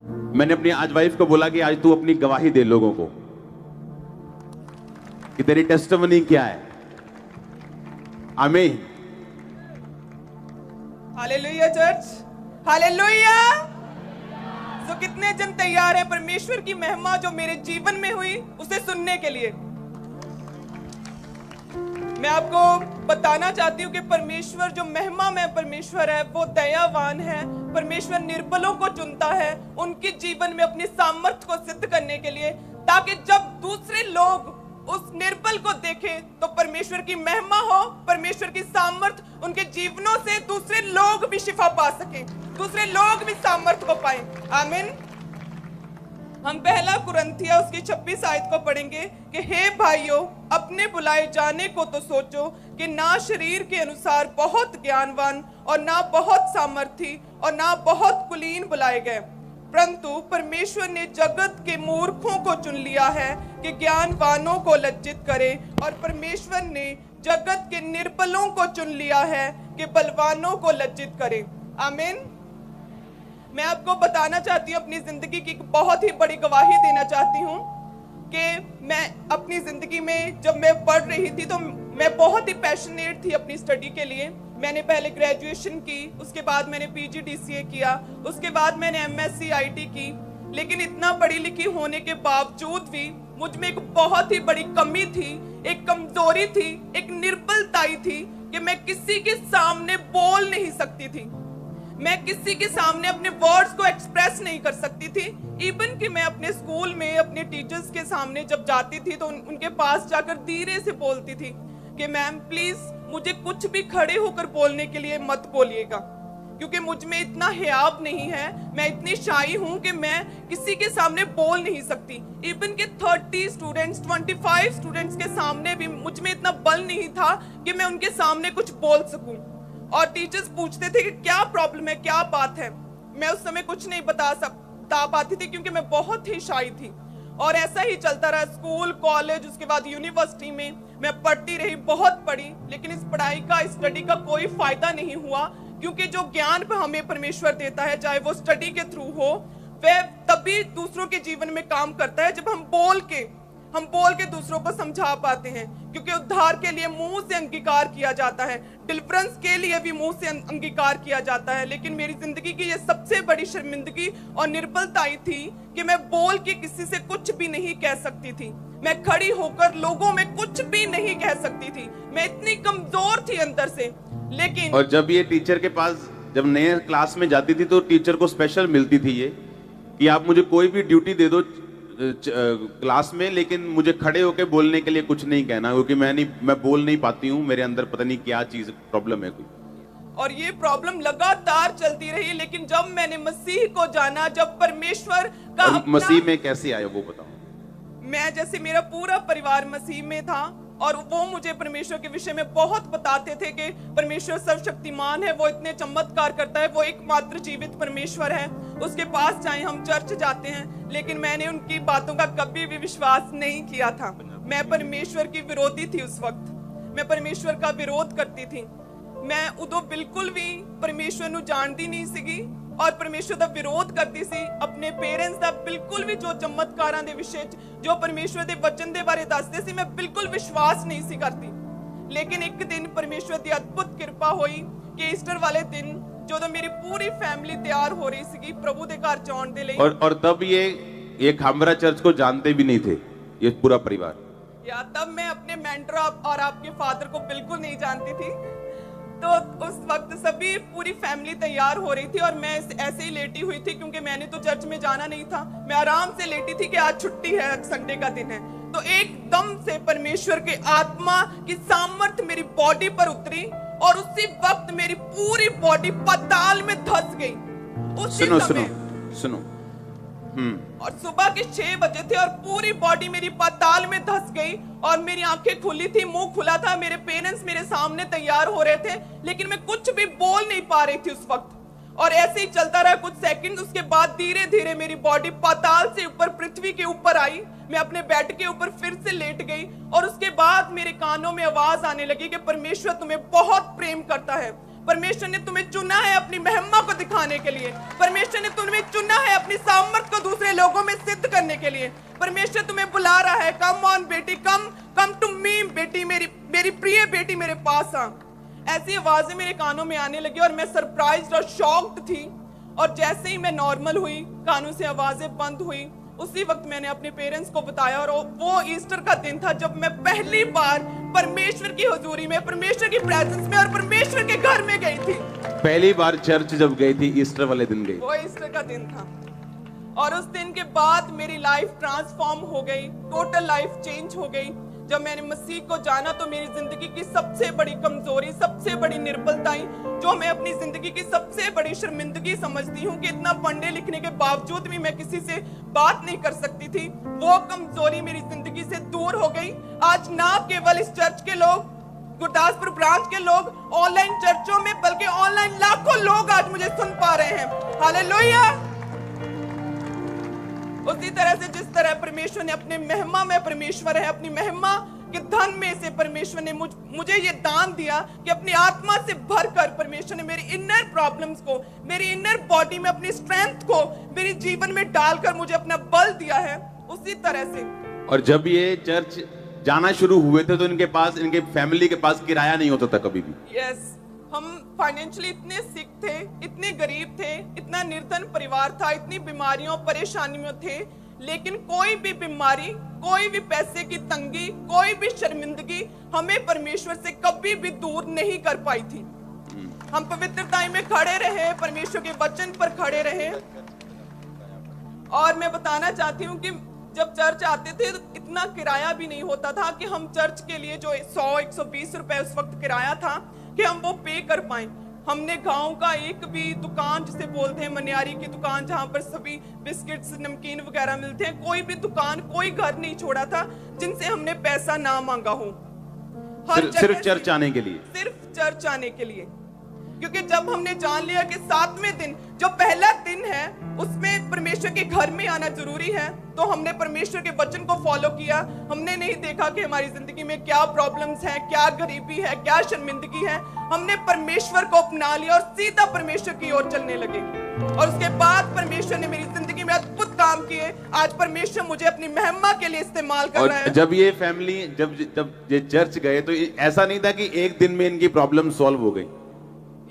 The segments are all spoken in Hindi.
मैंने अपनी आज वाइफ को बोला कि आज तू अपनी गवाही दे लोगों को कि तेरी टेस्टिमनी क्या है। आमीन। Hallelujah church, hallelujah. तो कितने जन तैयार हैं परमेश्वर की महिमा जो मेरे जीवन में हुई उसे सुनने के लिए? मैं आपको बताना चाहती हूँ कि परमेश्वर जो महिमा में परमेश्वर है वो दयावान है। परमेश्वर निर्बलों को चुनता है उनके जीवन में अपनी सामर्थ्य को सिद्ध करने के लिए, ताकि जब दूसरे लोग उस निर्बल को देखें तो परमेश्वर की महिमा हो, परमेश्वर की सामर्थ्य उनके जीवनों से दूसरे लोग भी शिफा पा सकें, दूसरे लोग भी सामर्थ्य को पाएं। आमीन। हम पहला कुरिन्थियों उसकी 26 आयत को पढ़ेंगे कि हे भाइयों, अपने बुलाए जाने को तो सोचो कि ना शरीर के अनुसार बहुत ज्ञानवान और ना बहुत सामर्थी और ना बहुत कुलीन बुलाए गए, परंतु परमेश्वर ने जगत के मूर्खों को चुन लिया है कि ज्ञानवानों को लज्जित करे, और परमेश्वर ने जगत के निर्बलों को चुन लिया है कि बलवानों को लज्जित करे। आमीन। मैं आपको बताना चाहती हूँ, अपनी जिंदगी की बहुत ही बड़ी गवाही देना चाहती हूँ कि मैं अपनी जिंदगी में जब मैं पढ़ रही थी तो मैं बहुत ही पैशनेट थी अपनी स्टडी के लिए। मैंने पहले ग्रेजुएशन की, उसके बाद मैंने PGDCA किया, उसके बाद मैंने MSc IT की, लेकिन इतना पढ़ी लिखी होने के बावजूद भी मुझ में एक बहुत ही बड़ी कमी थी, एक कमजोरी थी, एक निर्बलताई थी कि मैं किसी के सामने बोल नहीं सकती थी, मैं किसी के सामने अपने वर्ड्स को एक्सप्रेस नहीं कर सकती थी। इवन कि मैं अपने स्कूल में अपने टीचर्स के सामने जब जाती थी तो उनके पास जाकर धीरे से बोलती थी कि मैम प्लीज मुझे कुछ भी खड़े होकर बोलने के लिए मत बोलिएगा, क्योंकि मुझ में इतना हियाब नहीं है, मैं इतनी शाई हूं कि मैं किसी के सामने बोल नहीं सकती। इवन के 30 स्टूडेंट्स 25 स्टूडेंट्स के सामने भी मुझ में इतना बल नहीं था कि मैं उनके सामने कुछ बोल सकूं। और टीचर्स पूछते थे कि क्या प्रॉब्लम है, क्या बात है, मैं उस समय कुछ नहीं बता पाती थी क्योंकि मैं बहुत ही शाई थी। और ऐसा ही चलता रहा, स्कूल, कॉलेज, उसके बाद यूनिवर्सिटी में मैं पढ़ती रही, बहुत पढ़ी, लेकिन इस पढ़ाई का, स्टडी का कोई फायदा नहीं हुआ, क्योंकि जो ज्ञान हमें परमेश्वर देता है, चाहे वो स्टडी के थ्रू हो, वह तभी दूसरों के जीवन में काम करता है जब हम बोल के दूसरों को समझा पाते हैं। क्योंकि उद्धार के लिए मुंह से अंगीकार किया जाता है, डिलीवरेंस के लिए भी मुंह से अंगीकार किया जाता है, लेकिन मेरी जिंदगी की ये सबसे बड़ी शर्मिंदगी और निर्बलताई थी कि मैं बोल के किसी से कुछ भी नहीं कह सकती थी, मैं खड़ी होकर लोगों में कुछ भी नहीं कह सकती थी, मैं इतनी कमजोर थी अंदर से। लेकिन और जब ये टीचर के पास जब नए क्लास में जाती थी तो टीचर को स्पेशल मिलती थी ये कि आप मुझे कोई भी ड्यूटी दे दो क्लास में, लेकिन मुझे खड़े होकर बोलने के लिए कुछ नहीं कहना, क्योंकि मैं बोल नहीं पाती हूँ, मेरे अंदर पता नहीं क्या चीज प्रॉब्लम है कोई। और ये प्रॉब्लम लगातार चलती रही, लेकिन जब मैंने मसीह को जाना, जब परमेश्वर का मसीह में कैसे आया वो बताओ। मैं जैसे मेरा पूरा परिवार मसीह में था और वो मुझे परमेश्वर के विषय में बहुत बताते थे कि परमेश्वर सर्वशक्तिमान है, वो इतने चमत्कार करता है, वो एकमात्र जीवित परमेश्वर है, उसके पास जाए, हम चर्च जाते हैं। लेकिन मैंने उनकी बातों का कभी भी विश्वास नहीं किया था। मैं परमेश्वर की विरोधी थी उस वक्त, मैं परमेश्वर का विरोध करती थी। मैं उदो बिल्कुल भी परमेश्वर ਨੂੰ ਜਾਣਦੀ नहीं ਸੀਗੀ और परमेश्वर ਦਾ विरोध करती सी। अपने पेरेंट्स ਦਾ बिल्कुल भी जो चमत्कारां ਦੇ ਵਿਸ਼ੇ जो परमेश्वर ਦੇ वचन ਦੇ ਬਾਰੇ ਦੱਸਦੇ ਸੀ, मैं बिल्कुल विश्वास नहीं सी करती। लेकिन एक दिन परमेश्वर ਦੀ अद्भुत कृपा हुई कि ईस्टर वाले दिन ਜਦੋਂ मेरी पूरी फैमिली तैयार हो रही सी प्रभु के घर जाने के लिए, और तब ये खामरा चर्च को जानते भी नहीं थे ये पूरा परिवार, या तब मैं अपने मेंटर और आपके फादर को बिल्कुल नहीं जानती थी। तो उस वक्त सभी पूरी फैमिली तैयार हो रही थी और मैं ऐसे ही लेटी हुई थी, क्योंकि मैंने तो चर्च में जाना नहीं था, मैं आराम से लेटी थी कि आज छुट्टी है, संडे का दिन है। तो एकदम से परमेश्वर के आत्मा की सामर्थ्य मेरी बॉडी पर उतरी और उसी वक्त मेरी पूरी बॉडी पाताल में धंस गई। उसी समय सुनो और सुबह के 6 बजे थे और पूरी बॉडी मेरी पाताल में धंस गई और मेरी आंखें खुली थी, मुंह खुला था, मेरे पेरेंट्स मेरे सामने तैयार हो रहे थे, लेकिन मैं कुछ भी बोल नहीं पा रही थी उस वक्त। और ऐसे ही चलता रहा कुछ सेकंड, उसके बाद धीरे धीरे मेरी बॉडी पाताल से ऊपर पृथ्वी के ऊपर आई, मैं अपने बेड के ऊपर फिर से लेट गई और उसके बाद मेरे कानों में आवाज आने लगी कि परमेश्वर तुम्हें बहुत प्रेम करता है, परमेश्वर ने तुम्हें चुना है अपनी महिमा को दिखाने के लिए। परमेश्वर ने तुम्हें चुना है अपनी सामर्थ को दूसरे लोगों में सिद्ध करने के लिए। परमेश्वर तुम्हें बुला रहा है, कम ऑन बेटी, कम टू मी बेटी, मेरी प्रिय बेटी मेरे पास आ। ऐसी आवाजें मेरे कानों में आने लगी और मैं सरप्राइज्ड और शॉक्ड थी। और जैसे ही मैं नॉर्मल हुई, कानों से आवाजें बंद हुई, उसी वक्त मैंने अपने पेरेंट्स को बताया। और वो ईस्टर का दिन था जब मैं पहली बार परमेश्वर की हुजूरी में, परमेश्वर की प्रेजेंस में और परमेश्वर के घर में गई थी। पहली बार चर्च जब गई थी, ईस्टर वाले दिन गई। वो ईस्टर का दिन था और उस दिन के बाद मेरी लाइफ ट्रांसफॉर्म हो गई, टोटल लाइफ चेंज हो गई। जब मैंने मसीह को जाना तो मेरी जिंदगी की सबसे बड़ी कमजोरी, सबसे बड़ी निर्बलताएं, जो मैं अपनी जिंदगी की सबसे बड़ी शर्मिंदगी समझती हूँ कि इतना पढ़ने लिखने के बावजूद भी मैं किसी से बात नहीं कर सकती थी, वो कमजोरी मेरी जिंदगी से दूर हो गई। आज ना केवल इस चर्च के लोग, गुरदासपुर ब्रांच के लोग, ऑनलाइन चर्चों में, बल्कि ऑनलाइन लाखों लोग आज मुझे सुन पा रहे हैं। हालेलुया। उसी तरह से जिस तरह परमेश्वर ने अपने महिमा में, परमेश्वर है, अपनी महिमा के धन में से परमेश्वर ने मुझे ये दान दिया कि अपनी आत्मा से भरकर परमेश्वर ने मेरी इनर प्रॉब्लम्स को, मेरी इनर बॉडी में अपनी स्ट्रेंथ को मेरे जीवन में डालकर मुझे अपना बल दिया है। उसी तरह से और जब ये चर्च जाना शुरू हुए थे तो इनके पास, इनके फैमिली के पास किराया नहीं होता था कभी भी। यस, हम फाइनेंशियली इतने सिक थे, इतने गरीब थे, इतना निर्धन परिवार था, इतनी बीमारियों परेशानी में थे, लेकिन कोई भी बीमारी, कोई भी पैसे की तंगी, कोई भी शर्मिंदगी हमें परमेश्वर से कभी भी दूर नहीं कर पाई थी। हम पवित्रता में खड़े रहे, परमेश्वर के वचन पर खड़े रहे। और मैं बताना चाहती हूँ कि जब चर्च आते थे तो इतना किराया भी नहीं होता था कि हम चर्च के लिए जो 100-120 रुपए उस वक्त किराया था कि हम वो पे कर पाए। हमने गांव का एक भी दुकान, जिसे बोलते हैं मनियारी की दुकान, जहां पर सभी बिस्किट्स, नमकीन वगैरह मिलते हैं, कोई भी दुकान, कोई घर नहीं छोड़ा था जिनसे हमने पैसा ना मांगा हो। सिर्फ चर्च आने के लिए, सिर्फ चर्च आने के लिए। क्योंकि जब हमने जान लिया कि 7वें दिन, जो पहला दिन है, उसमें परमेश्वर के घर में आना जरूरी है, तो हमने परमेश्वर के वचन को फॉलो किया। हमने नहीं देखा कि हमारी जिंदगी में क्या प्रॉब्लम्स हैं, क्या गरीबी है, क्या शर्मिंदगी है। हमने परमेश्वर को अपना लिया और सीधा परमेश्वर की ओर चलने लगे। और उसके बाद परमेश्वर ने मेरी जिंदगी में अद्भुत काम किए। आज परमेश्वर मुझे अपनी महिमा के लिए इस्तेमाल कर रहा है। जब ये फैमिली, जब ये चर्च गए तो ऐसा नहीं था कि एक दिन में इनकी प्रॉब्लम सॉल्व हो गई।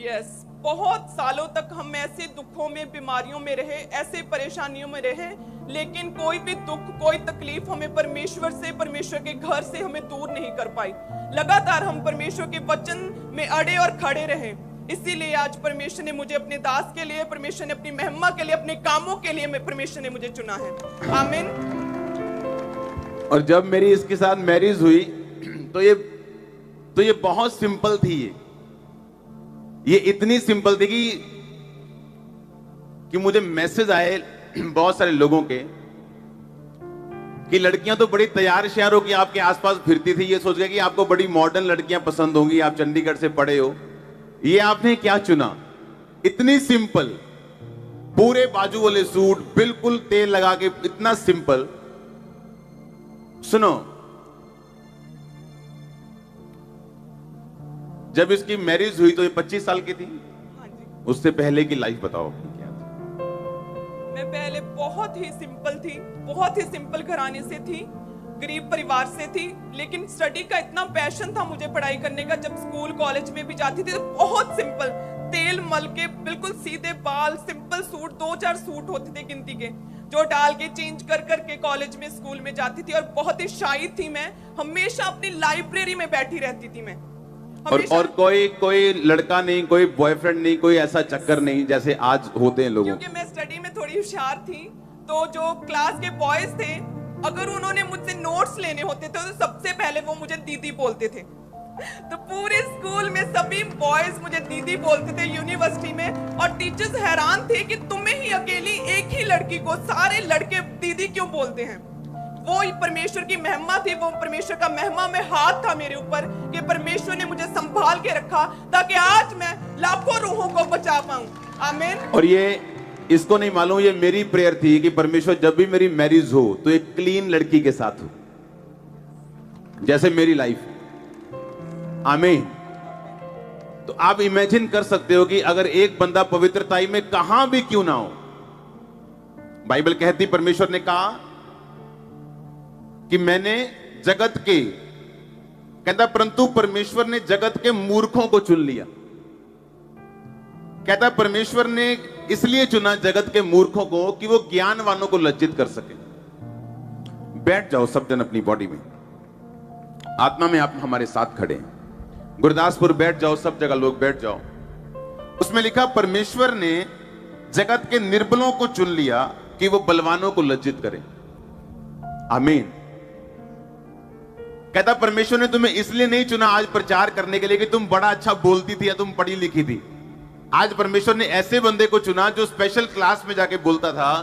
यस, बहुत सालों तक हम ऐसे दुखों में, बीमारियों में रहे, ऐसे परेशानियों में रहे, लेकिन कोई भी दुख, कोई तकलीफ हमें परमेश्वर से, परमेश्वर के घर से हमें दूर नहीं कर पाई। लगातार हम परमेश्वर के वचन में अड़े और खड़े रहे। इसीलिए आज परमेश्वर ने मुझे अपने दास के लिए, परमेश्वर ने अपनी महिमा के लिए, अपने कामों के लिए परमेश्वर ने मुझे चुना है। आमीन। और जब मेरी इसके साथ मैरिज हुई तो ये बहुत सिंपल थी। ये इतनी सिंपल थी कि मुझे मैसेज आए बहुत सारे लोगों के कि लड़कियां तो बड़ी तैयार श्यार हो कि आपके आसपास फिरती थी, ये सोच गया कि आपको बड़ी मॉडर्न लड़कियां पसंद होंगी, आप चंडीगढ़ से पढ़े हो, ये आपने क्या चुना। इतनी सिंपल, पूरे बाजू वाले सूट, बिल्कुल तेल लगा के, इतना सिंपल। सुनो, जब इसकी मैरिज हुई तो ये 25 साल की थी। हाँ जी। उससे पहले की लाइफ बताओ क्या थी? मैं पहले बहुत ही सिंपल थी, बहुत ही सिंपल घराने से थी, गरीब परिवार से थी, लेकिन स्टडी का इतना पैशन था मुझे पढ़ाई करने का। जब स्कूल कॉलेज में भी जाती थी तो बहुत सिंपल, तेल मल के, बिल्कुल सीधे बाल, सिंपल सूट, 2-4 सूट होते थे गिनती के, जो डाल के चेंज कर करके कॉलेज में, स्कूल में जाती थी। और बहुत ही शाई थी मैं, हमेशा अपनी लाइब्रेरी में बैठी रहती थी मैं। और कोई लड़का नहीं, कोई बॉयफ्रेंड नहीं, कोई ऐसा चक्कर नहीं जैसे आज होते हैं लोगों। क्योंकि मैं स्टडी में थोड़ी होशियार थी, तो जो क्लास के बॉयज थे, अगर उन्होंने मुझसे नोट्स लेने होते थे तो सबसे पहले वो मुझे दीदी बोलते थे। तो पूरे स्कूल में सभी बॉयज मुझे दीदी बोलते थे, यूनिवर्सिटी में। और टीचर्स हैरान थे कि तुम्हें ही अकेली एक ही लड़की को सारे लड़के दीदी क्यों बोलते हैं। वो परमेश्वर की महिमा थी, वो परमेश्वर का महिमा में हाथ था मेरे ऊपर कि परमेश्वर ने मुझे संभाल के रखा ताकि आज मैं लाखों रूहों को बचा पाऊं। आमीन। और ये इसको नहीं मालूम, ये मेरी प्रेयर थी कि परमेश्वर जब भी मेरी मैरिज हो तो एक क्लीन लड़की के साथ हो, जैसे मेरी लाइफ। आमीन। तो आप इमेजिन कर सकते हो कि अगर एक बंदा पवित्रताई में कहां भी क्यों ना हो, बाइबल कहती परमेश्वर ने कहा कि मैंने जगत के, कहता परंतु परमेश्वर ने जगत के मूर्खों को चुन लिया। कहता परमेश्वर ने इसलिए चुना जगत के मूर्खों को कि वो ज्ञानवानों को लज्जित कर सके। बैठ जाओ सब जन अपनी बॉडी में, आत्मा में आप हमारे साथ खड़े हैं। गुरदासपुर बैठ जाओ, सब जगह लोग बैठ जाओ। उसमें लिखा परमेश्वर ने जगत के निर्बलों को चुन लिया कि वो बलवानों को लज्जित करें। आमीन। कहता परमेश्वर ने तुम्हें इसलिए नहीं चुना आज प्रचार करने के लिए कि तुम बड़ा अच्छा बोलती थी या तुम पढ़ी लिखी थी। आज परमेश्वर ने ऐसे बंदे को चुना जो स्पेशल क्लास में जाके बोलता था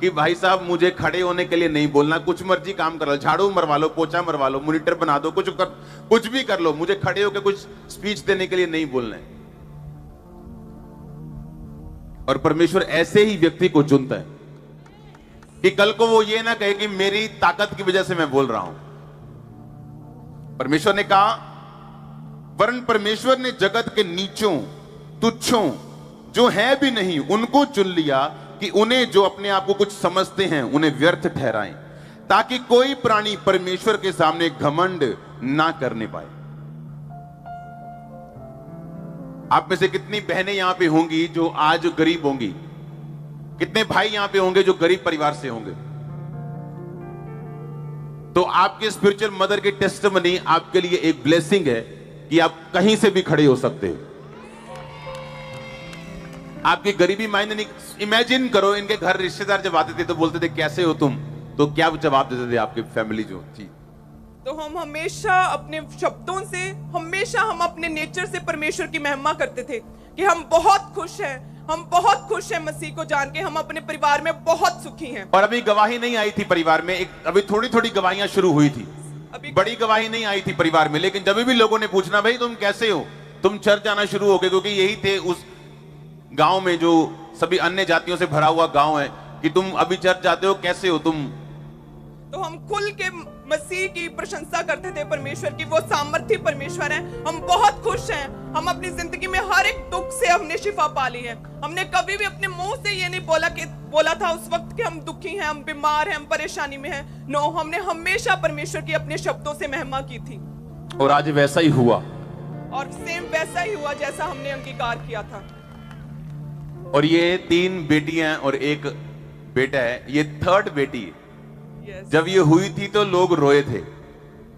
कि भाई साहब मुझे खड़े होने के लिए नहीं बोलना, कुछ मर्जी काम कर लो, झाड़ू मरवा लो, पोछा मरवा लो, मॉनिटर बना दो, कुछ भी कर लो, मुझे खड़े होकर कुछ स्पीच देने के लिए नहीं बोलना है। और परमेश्वर ऐसे ही व्यक्ति को चुनता है कि कल को वो ये ना कहे कि मेरी ताकत की वजह से मैं बोल रहा हूं। परमेश्वर ने कहा, वरन परमेश्वर ने जगत के नीचों तुच्छों जो है भी नहीं उनको चुन लिया कि उन्हें जो अपने आप को कुछ समझते हैं उन्हें व्यर्थ ठहराएं, ताकि कोई प्राणी परमेश्वर के सामने घमंड ना करने पाए। आप में से कितनी बहनें यहां पे होंगी जो आज गरीब होंगी, कितने भाई यहां पे होंगे जो गरीब परिवार से होंगे। तो आपके स्पिरिचुअल मदर की टेस्टिमनी आपके लिए एक ब्लेसिंग है कि आप कहीं से भी खड़े हो सकते हैं। आपकी गरीबी मायने नहीं। इमेजिन करो, इनके घर रिश्तेदार जब आते थे तो बोलते थे कैसे हो तुम, तो क्या जवाब देते थे आपकी फैमिली जो थी? तो हम हमेशा अपने शब्दों से, हमेशा हम अपने नेचर से परमेश्वर की महिमा करते थे कि हम बहुत खुश हैं, हम बहुत खुश हैं मसीह को जान के, हम अपने परिवार में बहुत सुखी हैं। और अभी गवाही नहीं आई थी परिवार में, अभी थोड़ी थोड़ी गवाहियां शुरू हुई थी, अभी बड़ी गवाही नहीं आई थी परिवार में। लेकिन जब भी लोगों ने पूछना भाई तुम कैसे हो, तुम चर्च आना शुरू हो गए, क्योंकि यही थे उस गांव में जो सभी अन्य जातियों से भरा हुआ गांव है कि तुम अभी चर्च जाते हो, कैसे हो तुम। तो हम खुल के मसीह की प्रशंसा करते थे परमेश्वर की, वो सामर्थ्य परमेश्वर है। हम बहुत खुश हैं, हम अपनी जिंदगी में हर एक दुख से हमने शिफा पा ली है। हमने कभी भी अपने मुंह से ये नहीं बोला था उस वक्त कि हम दुखी हैं, हम बीमार हैं, हम परेशानी में हैं। नो, हमने हमेशा परमेश्वर की अपने शब्दों से महिमा की थी। और आज वैसा ही हुआ, और सेम वैसा ही हुआ जैसा हमने अंगीकार किया था। और ये 3 बेटियां और एक बेटा है, ये 3rd बेटी है। yes. जब ये हुई थी तो लोग रोए थे,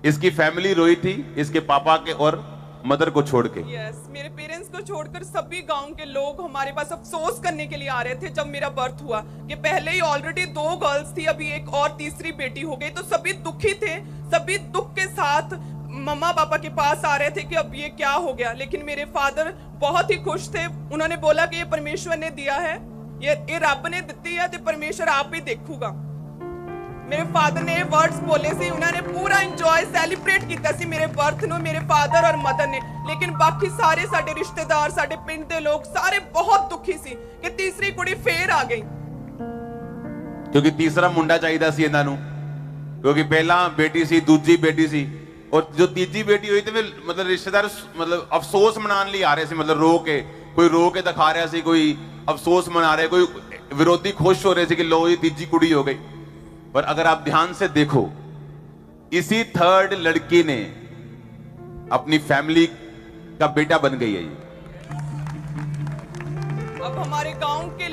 इसकी फैमिली रोई थी, इसके पापा के और मदर को छोड़ के। yes. मेरे पेरेंट्स को छोड़कर सभी गांव के लोग हमारे पास अफसोस करने के लिए आ रहे थे जब मेरा बर्थ हुआ कि पहले ही ऑलरेडी 2 गर्ल्स थी, अभी एक और तीसरी बेटी हो गई। तो सभी दुखी थे, सभी दुख के साथ मम्मा पापा के पास आ रहे थे कि अब ये क्या हो गया। लेकिन मेरे फादर बहुत ही खुश थे, उन्होंने बोला कि ये परमेश्वर ने दिया है, ये रब ने दी है, तो परमेश्वर आप ही देखूगा। मेरे फादर ने वर्ड्स बोले सी, उन्होंने पूरा इंजॉय सैलीब्रेट किया सी मेरे बर्थ नु, मेरे फादर और मदर ने। लेकिन बाकी सारे साडे रिश्तेदार, साडे पिंड दे लोग सारे बहुत दुखी सी कि तीसरी कुड़ी फेर आ गई, क्योंकि तीसरा मुंडा चाहिए सी इन्हां नूं, क्योंकि पहला बेटी सी, दूजी बेटी सी, और जो तीजी बेटी हुई तो मतलब रिश्तेदार मतलब अफसोस मनाने लिए आ रहे थे, मतलब रो के, कोई रो के दिखा रहा सी, कोई अफसोस मना रहे, कोई विरोधी खुश हो रहे थे कि लो ये तीजी कुड़ी हो गई। पर अगर आप ध्यान से देखो, इसी 3rd लड़की ने अपनी फैमिली का बेटा बन गई है। अब हमारे गांव के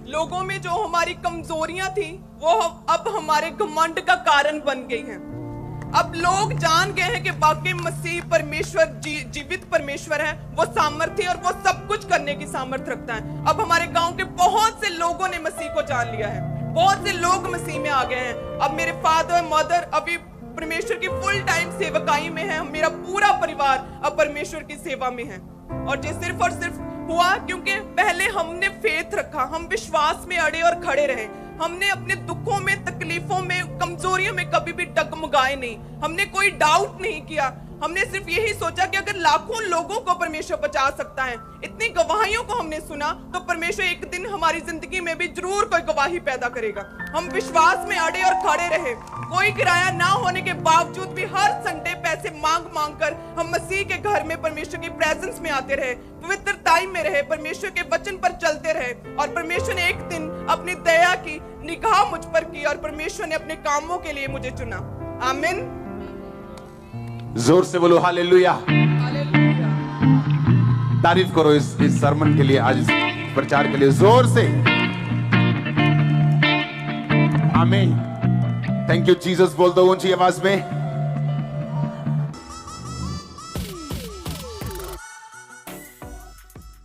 लोगों में जो हमारी कमजोरियां थी वो अब हमारे घमंड का कारण बन गई हैं। अब लोग जान गए हैं कि बाकी मसीह परमेश्वर जीवित परमेश्वर है, वो सामर्थ्य और वो सब कुछ करने की सामर्थ्य रखता है। अब हमारे गांव के बहुत से लोगों ने मसीह को जान लिया है, बहुत से लोग मसीह में आ गए हैं। अब मेरे फादर मदर अभी परमेश्वर की फुल टाइम सेवकाई में है, मेरा पूरा परिवार अब परमेश्वर की सेवा में है। और ये सिर्फ और सिर्फ हुआ क्योंकि पहले हमने फेथ रखा, हम विश्वास में अड़े और खड़े रहे। हमने अपने दुखों में, तकलीफों में, कमजोरियों में कभी भी डगमगाए नहीं, हमने कोई डाउट नहीं किया। हमने सिर्फ यही सोचा कि अगर लाखों लोगों को परमेश्वर बचा सकता है, इतनी गवाहियों को हमने सुना, तो परमेश्वर एक दिन हमारी जिंदगी में भी जरूर कोई गवाही पैदा करेगा। हम विश्वास में अड़े और खड़े रहे। कोई किराया ना होने के बावजूद भी हर संडे पैसे मांग मांग कर हम मसीह के घर में परमेश्वर की प्रेजेंस में आते रहे, पवित्रताई में रहे, परमेश्वर के वचन पर चलते रहे, और परमेश्वर ने एक दिन अपनी दया की निगाह मुझ पर की और परमेश्वर ने अपने कामों के लिए मुझे चुना। आमीन। जोर से बोलो हालेलुया। तारीफ करो इस सरमन के लिए, आज इस प्रचार के लिए जोर से। आमीन। थैंक यू जीसस बोल दो ऊंची आवाज में।